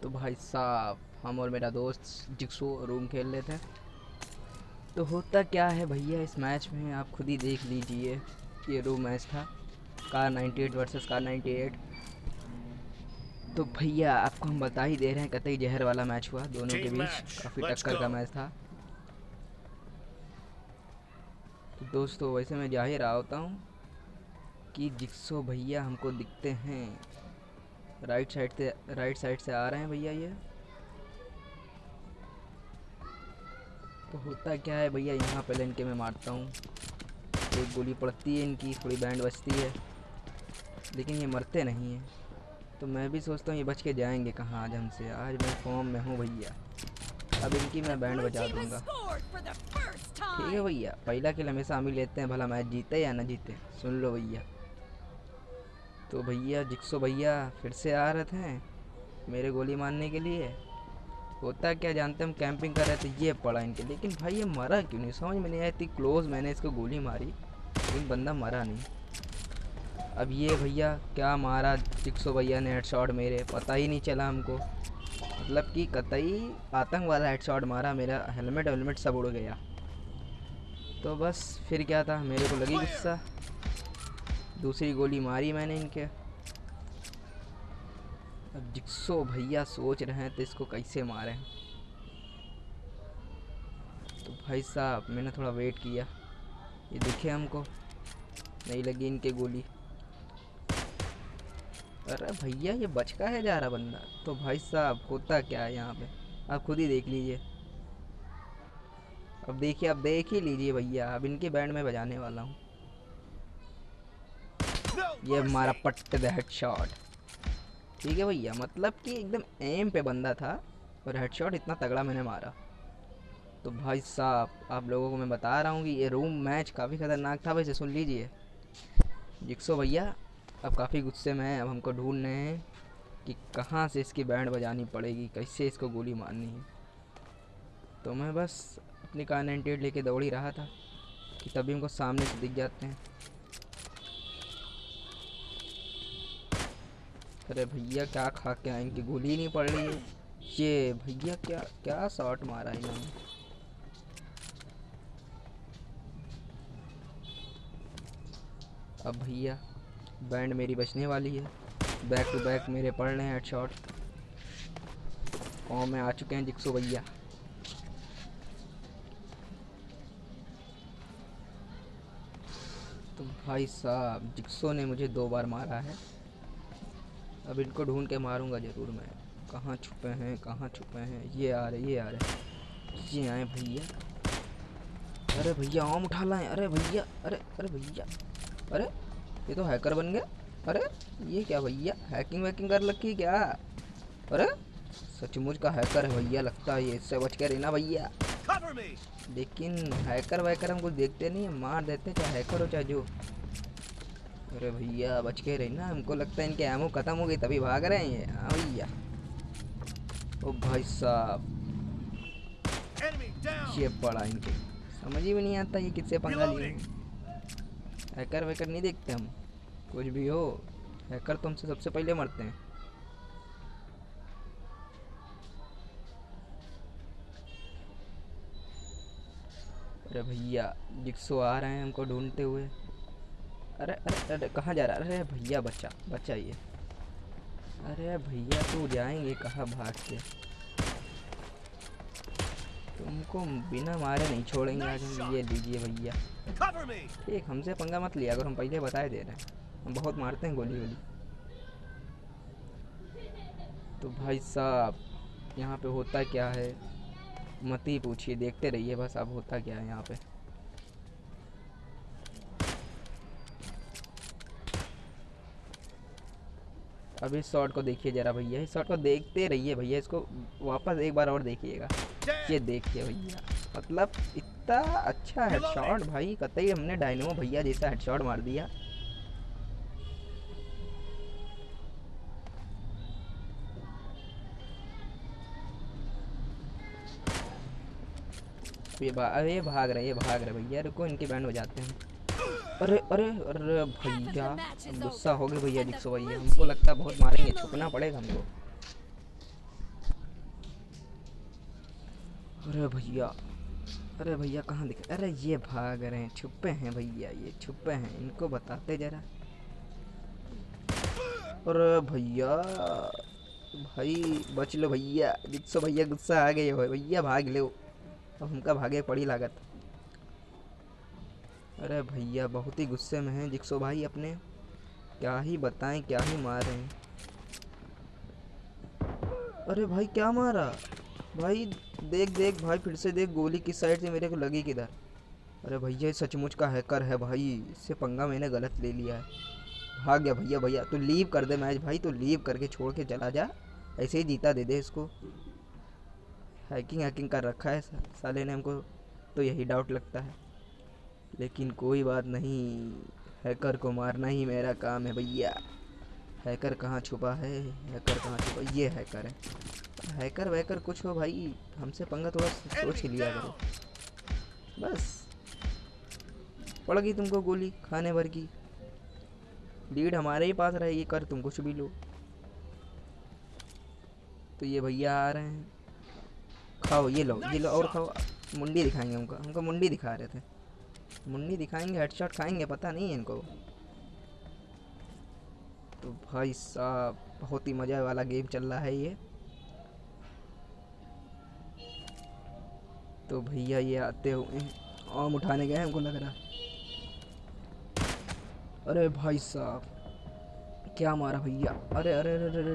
तो भाई साहब हम और मेरा दोस्त जिक्सो रूम खेल रहे थे। तो होता क्या है भैया इस मैच में आप खुद ही देख लीजिए। ये रूम मैच था कार 98 वर्सेस कार 98। तो भैया आपको हम बता ही दे रहे हैं कतई जहर वाला मैच हुआ दोनों के बीच। काफ़ी टक्कर का मैच था। तो दोस्तों वैसे मैं जा ही रहा होता हूँ कि जिक्सो भैया हमको दिखते हैं राइट साइड से आ रहे हैं भैया ये। तो होता क्या है भैया यहाँ पहले इनके मैं मारता हूँ। एक गोली पड़ती है इनकी, थोड़ी बैंड बचती है, लेकिन ये मरते नहीं हैं। तो मैं भी सोचता हूँ ये बच के जाएंगे कहाँ आज हमसे। आज मैं फॉर्म में हूँ भैया, अब इनकी मैं बैंड बचा दूंगा। ठीक है भैया, पहला किल हमेशा हम ही लेते हैं, भला मैच जीते या ना जीते। सुन लो भैया। तो भैया जिक्सो भैया फिर से आ रहे थे मेरे गोली मारने के लिए। होता क्या जानते, हम कैंपिंग कर रहे थे, ये पड़ा इनके। लेकिन भाई ये मरा क्यों नहीं समझ में नहीं आया। इतनी क्लोज मैंने इसको गोली मारी लेकिन बंदा मरा नहीं। अब ये भैया क्या मारा जिक्सो भैया ने हेडशॉट मेरे, पता ही नहीं चला हमको। मतलब कि कतई आतंक वाला हेडशॉट मारा, मेरा हेलमेट सब उड़ गया। तो बस फिर क्या था, मेरे को लगी गुस्सा, दूसरी गोली मारी मैंने इनके। अब जिक्सो भैया सोच रहे हैं तो इसको कैसे मारें। तो भाई साहब मैंने थोड़ा वेट किया, ये दिखे हमको, नहीं लगी इनके गोली। अरे भैया ये बच का है जा रहा बंदा। तो भाई साहब होता क्या है यहाँ पे आप खुद ही देख लीजिए। अब देखिए, अब देख ही लीजिए भैया, अब इनकी बैंड में बजाने वाला हूँ। ये हमारा पट्ट द हेडशॉट। ठीक है भैया, मतलब कि एकदम एम पे बंदा था और हेडशॉट इतना तगड़ा मैंने मारा। तो भाई साहब आप लोगों को मैं बता रहा हूँ कि ये रूम मैच काफ़ी ख़तरनाक था। वैसे सुन लीजिए, जिक्सो भैया अब काफ़ी गुस्से में है। अब हमको ढूंढ रहे हैं कि कहाँ से इसकी बैंड बजानी पड़ेगी, कैसे इसको गोली मारनी है। तो मैं बस अपनी कार 98 लेके दौड़ ही रहा था कि तभी हमको सामने से दिख जाते हैं। अरे भैया क्या खा के आए, इनकी गोली नहीं पड़ रही है। ये भैया क्या क्या शॉट मारा इन्होंने। अब भैया बैंड मेरी बचने वाली है, बैक टू बैक मेरे पड़ रहे हैं हेडशॉट। फॉर्म में आ चुके हैं जिक्सो भैया। तो भाई साहब जिक्सो ने मुझे 2 बार मारा है। अब इनको ढूंढ के मारूंगा ज़रूर मैं। कहाँ छुपे हैं, कहाँ छुपे हैं। ये आ रहे, ये आ रहे, ये आए भैया। अरे भैया आम उठा लाएं। अरे भैया, अरे भैया, अरे ये तो हैकर बन गया। अरे ये क्या भैया, हैकिंग वैकिंग कर रखी क्या। अरे सचमुच का हैकर है भैया लगता है ये, इससे बच के रहना भैया। लेकिन हैकर वैकर हम कुछ देखते नहीं है, मार देते चाहे हैकर हो चाहे जो। अरे भैया बच के रहना, हमको लगता है इनके एमो खत्म हो गई तभी भाग रहे हैं ये। हाँ भैया। ओ भाई साहब ये पड़ा इनके, समझ ही भी नहीं आता ये किससे पंगा लिए। हैकर वैकर नहीं देखते हम, कुछ भी हो हैकर तो हमसे सबसे पहले मरते हैं। अरे भैया जिक्सो आ रहे हैं हमको ढूंढते हुए। अरे अरे अरे कहाँ जा रहा है। अरे भैया बचा ये। अरे भैया तू जाएंगे कहाँ भाग के, तुमको बिना मारे नहीं छोड़ेंगे आज हम। ये लीजिए भैया, ठीक हमसे पंगा मत लिया अगर, हम पहले बताए दे रहे हैं, हम बहुत मारते हैं गोली वोली। तो भाई साहब यहाँ पे होता क्या है मत ही पूछिए, देखते रहिए बस। अब होता क्या है यहाँ पे, अब इस शॉट को देखिए जरा भैया, इस शॉट को देखते रहिए भैया, इसको वापस एक बार और देखिएगा। ये देखिए भैया, मतलब इतना अच्छा हेडशॉट भाई, कतई हमने डायनेमो भैया जैसा हेडशॉट मार दिया। ये भाग रहे भैया, रुको इनकी बैंड बजाते हैं। अरे अरे अरे भैया गुस्सा हो गए भैया जिक्सो भैया, हमको लगता है बहुत मारेंगे, छुपना पड़ेगा हमको। अरे भैया, अरे भैया कहाँ दिख, अरे ये भाग रहे हैं, छुपे हैं भैया, ये छुपे हैं, इनको बताते जरा। अरे भैया, भाई बच लो भैया, जिक्सो भैया गुस्सा आ गए हो भैया, भाग लो, अब हमका भागे पड़ी लागत। अरे भैया बहुत ही गुस्से में हैं जिक्सो भाई अपने, क्या ही बताएं, क्या ही मार रहे हैं। अरे भाई क्या मारा भाई, देख देख भाई, फिर से देख गोली किस साइड से मेरे को लगी किधर। अरे भैया ये सचमुच का हैकर है भाई, इससे पंगा मैंने गलत ले लिया है। भाग गया भैया, भैया तो लीव कर दे मैच भाई, तो लीव करके छोड़ के चला जा, ऐसे ही जीता दे दे इसको। हैकिंग हैकिंग कर रखा है साले ने हमको, तो यही डाउट लगता है, लेकिन कोई बात नहीं, हैकर को मारना ही मेरा काम है भैया। हैकर कहाँ छुपा है, हैकर कहाँ छुपा, ये हैकर है। हैकर वैकर कुछ हो भाई, हमसे पंगा थोड़ा सोच के लिया करो बस। पड़ गई तुमको गोली खाने भर की, लीड हमारे ही पास रहेगी, कर तुम कुछ भी लो। तो ये भैया आ रहे हैं, खाओ ये लो, ये लो और खाओ। मुंडी दिखाएंगे हमको, हमको मुंडी दिखा रहे थे, मुंडी दिखाएंगे, हेडशॉट खाएंगे, पता नहीं है इनको। तो भाई साहब बहुत ही मज़ा वाला गेम चल रहा है ये। तो भैया ये आते हुए आम उठाने गए हमको लग रहा। अरे भाई साहब क्या मारा भैया, अरे अरे अरे अरे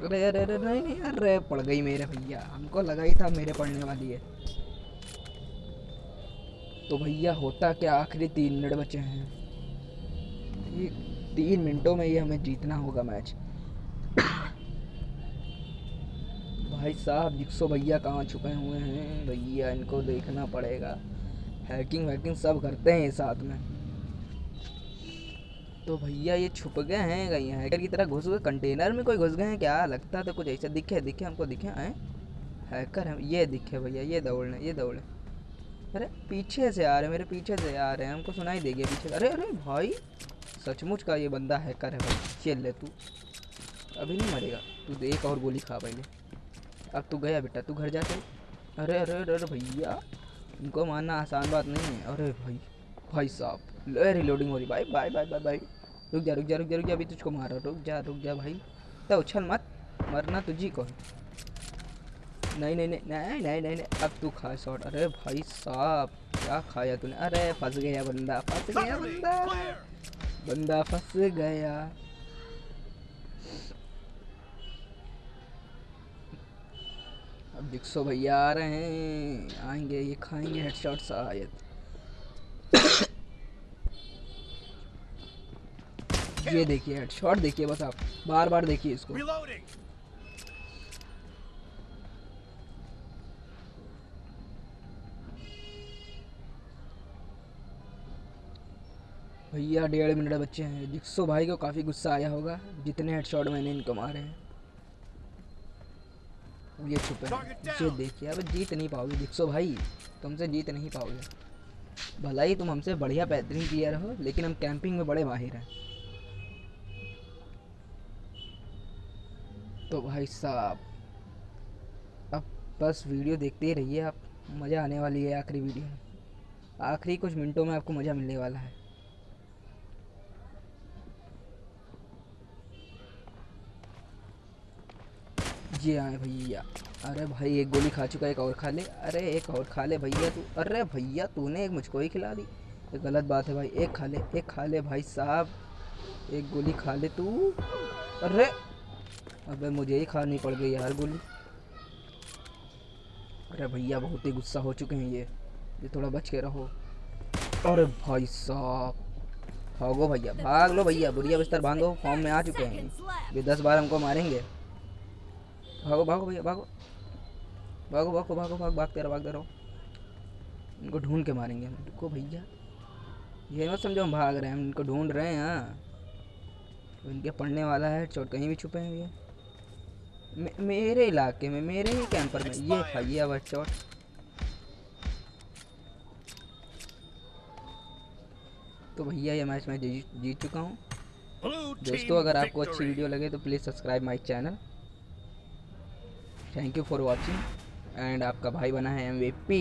अरे अरे अरे नहीं नहीं, अरे पड़ गई मेरे भैया, हमको लगा ही था मेरे पड़ने वाली है। तो भैया होता क्या, आखिरी 3 मिनट बचे हैं, ये 3 मिनटों में ये हमें जीतना होगा मैच। भाई साहब जिक्सो भैया कहाँ छुपे हुए हैं भैया, इनको देखना पड़ेगा, हैकिंग वैकिंग सब करते हैं ये साथ में। तो भैया ये छुप गए हैं कहीं, हैकर की तरह घुस गए, कंटेनर में कोई घुस गए हैं क्या, लगता तो कुछ ऐसा दिखे दिखे हमको, दिखे हैं हैकर हैं ये, दिखे भैया, ये दौड़े ये दौड़े। अरे पीछे से आ रहे, मेरे पीछे से आ रहे हैं, हमको सुनाई देगी पीछे। अरे अरे भाई सचमुच का ये बंदा हैकर है भाई, चल ले तू, अभी नहीं मरेगा तू, एक और गोली खा पहले, अब तू गया बेटा, तू घर जा चल। अरे अरे अरे भैया इनको मारना आसान बात नहीं है। अरे भाई, भाई साहब रिलोडिंग हो रही, भाई बाय बाय बाय बाय, रुक जा रुक जा रुक जा रुक जा, अभी तुझको मारा, रुक जा भाई, तो उछल मत, मरना तुझी को। नहीं नहीं नहीं नहीं नहीं नहीं, अब तू खा शॉट। अरे भाई साहब क्या खाया तूने, अरे फंस गया बंदा, फंस गया बंदा, बंदा फंस गया। अब जिक्सो भैया आ रहे हैं, आएंगे ये खाएंगे हेडशॉट शायद। ये देखिए हेडशॉट, देखिए बस आप बार बार देखिए इसको। भैया 1.5 मिनट बच्चे हैं, जिक्सो भाई को काफ़ी गुस्सा आया होगा जितने हेडशॉट मैंने इनको मारे हैं। ये छुपे हैं, ये देखिए, अब जीत नहीं पाओगे जिक्सो भाई, तुमसे जीत नहीं पाओगे, भला ही तुम हमसे बढ़िया बेहतरीन प्लेयर हो, लेकिन हम कैंपिंग में बड़े माहिर हैं। तो भाई साहब अब बस वीडियो देखते ही रहिए आप, मज़ा आने वाली है आखिरी वीडियो में, आखिरी कुछ मिनटों में आपको मज़ा मिलने वाला है। ये आए भैया, अरे भाई एक गोली खा चुका, एक और खा ले, अरे एक और खा ले भैया तू, अरे भैया तूने एक मुझको ही खिला दी, ये गलत बात है भाई, एक खा ले भाई साहब, एक गोली खा ले तू। अरे अबे मुझे ही खानी पड़ गई यार गोली। अरे भैया बहुत ही गुस्सा हो चुके हैं ये थोड़ा बच के रहो। अरे भाई साहब भागो भैया, भाग लो भैया, बुढ़िया बिस्तर भागो, फॉर्म में आ चुके हैं ये, 10 बार हमको मारेंगे। भागो भागो भैया भागो भागो भागो भागो भागते रहो, इनको ढूंढ के मारेंगे हम, रुको भैया, ये मत समझो हम भाग रहे हैं, हम इनको ढूंढ रहे हैं। हाँ तो इनके पड़ने वाला है चोट, कहीं भी छुपे हैं ये मेरे इलाके में, मेरे ही कैंपर में, ये खाइए अब चोट। तो भैया ये मैच मैं जीत चुका हूँ। दोस्तों अगर आपको अच्छी वीडियो लगे तो please subscribe my channel. Thank you for watching and आपका भाई बना है MVP।